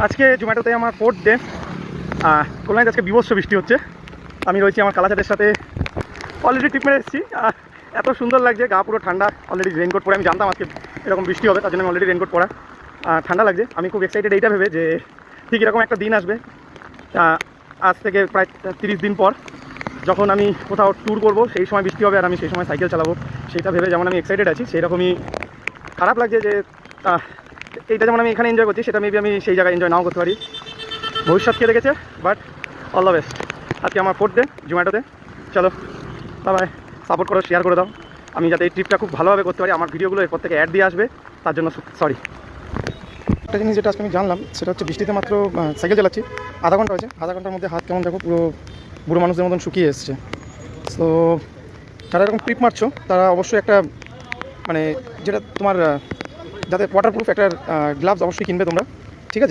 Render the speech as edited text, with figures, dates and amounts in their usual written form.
আজকে জোম্যাটোতে আমার 4th day. কল্যাণীতে আজকে বিভৎস বৃষ্টি হচ্ছে। আমি রয়েছি আমার কালাচাঁদের সাথে। অলরেডি ট্রিপ মেরে এসেছি। এত সুন্দর লাগছে, গা পুরো ঠান্ডা। অলরেডি রেনকোট পরে, আমি জানতাম আজকে এরকম বৃষ্টি হবে, তার জন্য আমি অলরেডি রেনকোট পরা। ঠান্ডা লাগছে। আমি খুব এক্সাইটেড এইটা ভেবে যে ঠিক এরকম একটা দিন আসবে আজ থেকে প্রায় 30 দিন পর, যখন আমি কোথাও ট্যুর করবো, সেই সময় বৃষ্টি হবে আর আমি সেই সময় সাইকেল চালাবো। সেটা ভেবে যেমন আমি এক্সাইটেড আছি, সেই রকমই খারাপ লাগছে যে এইটা যেমন আমি এখানে এনজয় করছি, সেটা মেবি আমি সেই জায়গায় এনজয় নাও করতে পারি। ভবিষ্যৎকে দেখেছে, বাট অল দ্য বেস্ট। আজকে আমার 4th ডে জোম্যাটোতে। চলো বাই, সাপোর্ট করো, শেয়ার করে দাও, আমি যাতে এই ট্রিপটা খুব ভালোভাবে করতে পারি। আমার ভিডিওগুলো এরপর থেকে অ্যাড দিয়ে আসবে, তার জন্য সরি। একটা জিনিস যেটা আজকে আমি জানলাম, সেটা হচ্ছে বৃষ্টিতে মাত্র সাইকেল চালাচ্ছি, আধা ঘন্টা হয়েছে। আধা ঘন্টার মধ্যে হাত কেমন দেখো, পুরো বুড়ো মানুষদের মতন শুকিয়ে এসছে। সো যারা এরকম ট্রিপ মারছো, তারা অবশ্যই একটা মানে যেটা তোমার যাতে ওয়াটারপ্রুফ একটা গ্লাভস অবশ্যই কিনবে তোমরা।